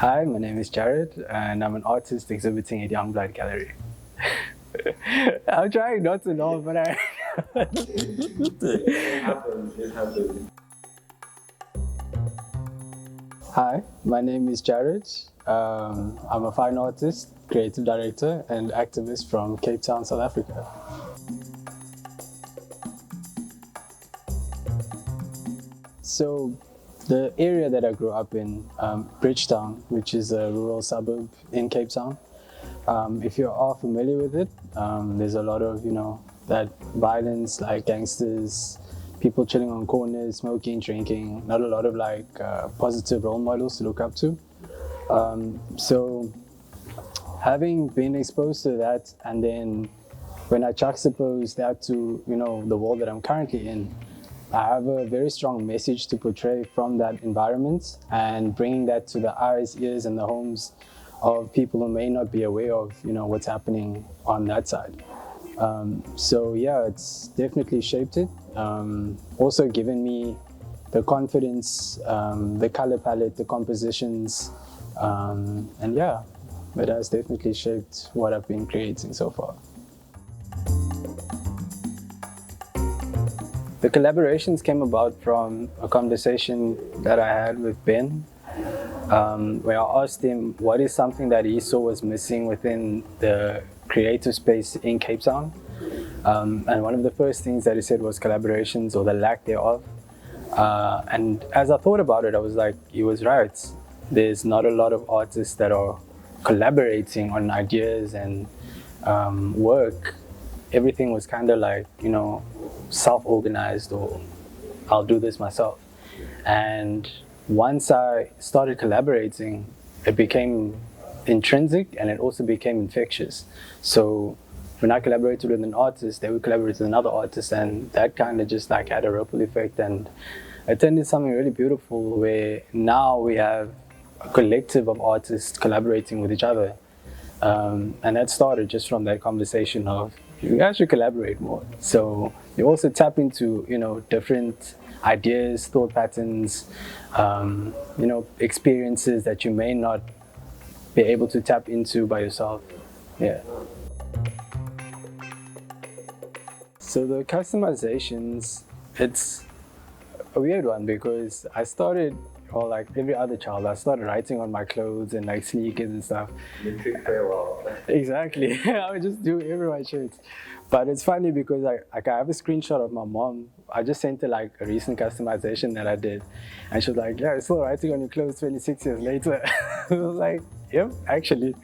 Hi, my name is Jariiid, and I'm an artist exhibiting at Youngblood Gallery. I'm trying not to laugh, but I. It happens. It happens. Hi, my name is Jariiid. I'm a fine artist, creative director, and activist from Cape Town, South Africa. So, the area that I grew up in, Bridgetown, which is a rural suburb in Cape Town. If you are familiar with it, there's a lot of, that violence, like gangsters, people chilling on corners, smoking, drinking, not a lot of positive role models to look up to. So having been exposed to that, and then when I juxtapose that to, the world that I'm currently in, I have a very strong message to portray from that environment and bringing that to the eyes, ears, and the homes of people who may not be aware of, what's happening on that side. So yeah, it's definitely shaped it. Also given me the confidence, the color palette, the compositions, and yeah, it has definitely shaped what I've been creating so far. The collaborations came about from a conversation that I had with Ben, where I asked him what is something that he saw was missing within the creative space in Cape Town. And one of the first things that he said was collaborations, or the lack thereof. And as I thought about it, I was like, he was right. There's not a lot of artists that are collaborating on ideas and work. Everything was kind of like, self-organized, or I'll do this myself. And once I started collaborating, it became intrinsic and it also became infectious. So when I collaborated with an artist, they would collaborate with another artist, and that kind of just like had a ripple effect, and it turned into something really beautiful where now we have a collective of artists collaborating with each other. And that started just from that conversation of, you guys should collaborate more. So you also tap into, different ideas, thought patterns, experiences that you may not be able to tap into by yourself. Yeah. So the customizations, it's a weird one because I started, or like every other child, I started writing on my clothes and like sneakers and stuff. You took very well. Exactly. I would just do everyone's shirts. But it's funny because I have a screenshot of my mom. I just sent her like a recent customization that I did. And she was like, yeah, I'm still writing on your clothes 26 years later. I was like, yep, actually.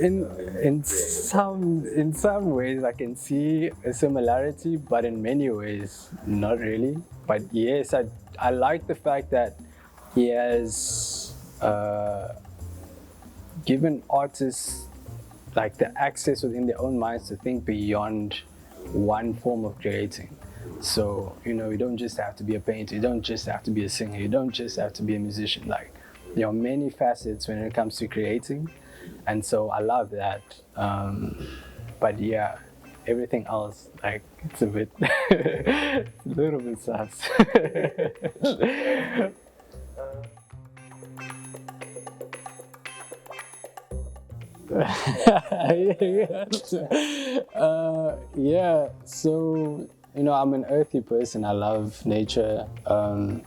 In some ways I can see a similarity, but in many ways not really. But yes, I like the fact that he has given artists like the access within their own minds to think beyond one form of creating. So you don't just have to be a painter, you don't just have to be a singer, you don't just have to be a musician. Like there are many facets when it comes to creating, and so I love that. But yeah, everything else, like, it's a bit a little bit sus. Yeah, so I'm an earthy person. I love nature. I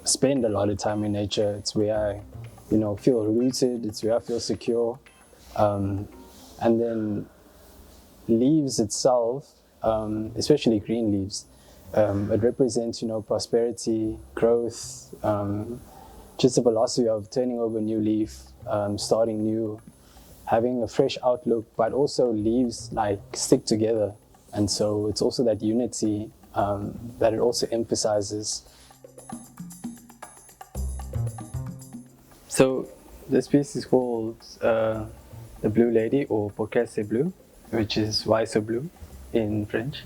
spend a lot of time in nature. It's where I feel rooted. It's where I feel secure. And then leaves itself, especially green leaves, it represents prosperity, growth, just a philosophy of turning over a new leaf, starting new, having a fresh outlook, but also leaves like stick together. And so it's also that unity that it also emphasizes. So this piece is called The Blue Lady, or Pourquoi c'est bleu, which is why so blue in French.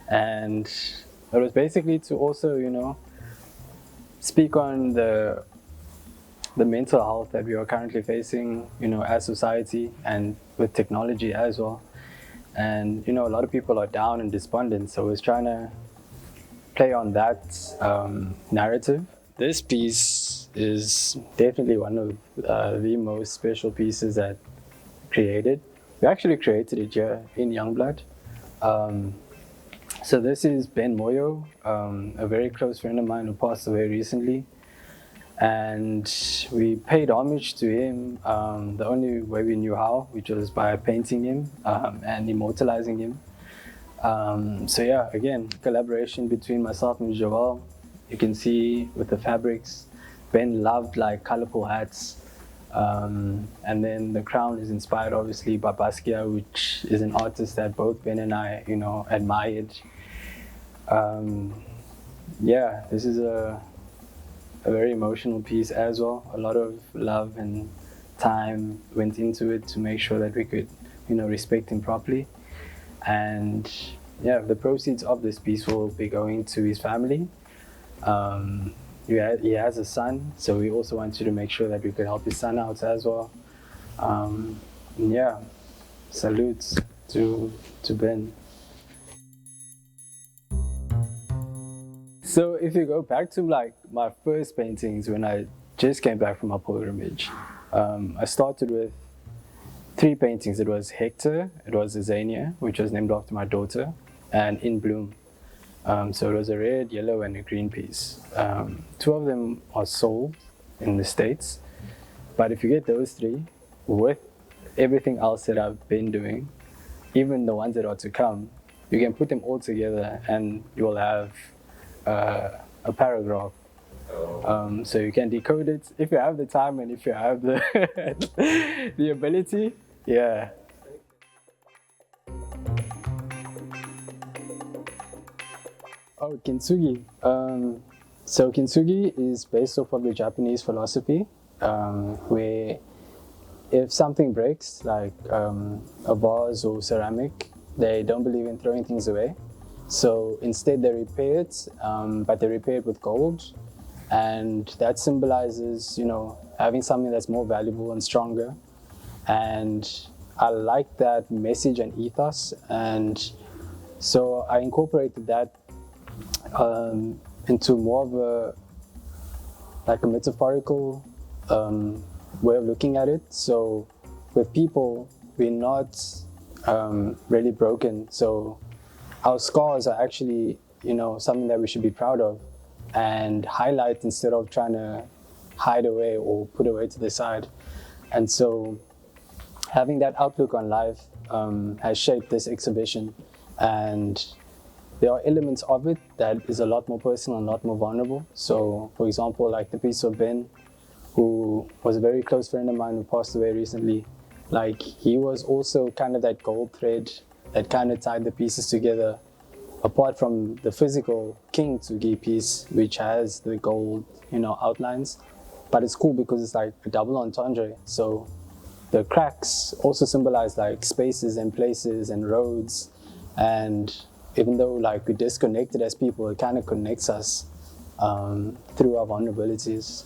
And it was basically to also, speak on the mental health that we are currently facing, as society and with technology as well. And, a lot of people are down and despondent. So it's trying to play on that narrative this piece is definitely one of the most special pieces that created. We actually created it here in Youngblood. So this is Ben Moyo, a very close friend of mine who passed away recently. And we paid homage to him the only way we knew how, which was by painting him and immortalizing him. So yeah, again, collaboration between myself and Joel. You can see with the fabrics, Ben loved like colorful hats. And then the crown is inspired obviously by Basquiat, which is an artist that both Ben and I, admired. Yeah, this is a very emotional piece as well. A lot of love and time went into it to make sure that we could, respect him properly. And yeah, the proceeds of this piece will be going to his family. He has a son, so we also wanted to make sure that we could help his son out as well. Yeah, salutes to Ben. So if you go back to like my first paintings when I just came back from my pilgrimage, I started with 3 paintings. It was Hector, it was Azania, which was named after my daughter, and In Bloom. So it was a red, yellow, and a green piece. 2 of them are sold in the States, but if you get those 3 with everything else that I've been doing, even the ones that are to come, you can put them all together and you'll have a paragraph. So you can decode it if you have the time and if you have the the ability. Yeah. Oh, Kintsugi. So Kintsugi is based off of the Japanese philosophy, where if something breaks, like a vase or ceramic, they don't believe in throwing things away. So instead they repair it, but they repair it with gold. And that symbolizes, having something that's more valuable and stronger. And I like that message and ethos. And so I incorporated that into more of a metaphorical way of looking at it. So with people, we're not really broken. So our scars are actually, something that we should be proud of and highlight instead of trying to hide away or put away to the side. And so having that outlook on life has shaped this exhibition. And there are elements of it that is a lot more personal and a lot more vulnerable. So, for example, like the piece of Ben, who was a very close friend of mine who passed away recently, like he was also kind of that gold thread that kind of tied the pieces together, apart from the physical Kintsugi piece, which has the gold, outlines. But it's cool because it's like a double entendre. So the cracks also symbolize like spaces and places and roads. And even though like we're disconnected as people, it kind of connects us through our vulnerabilities.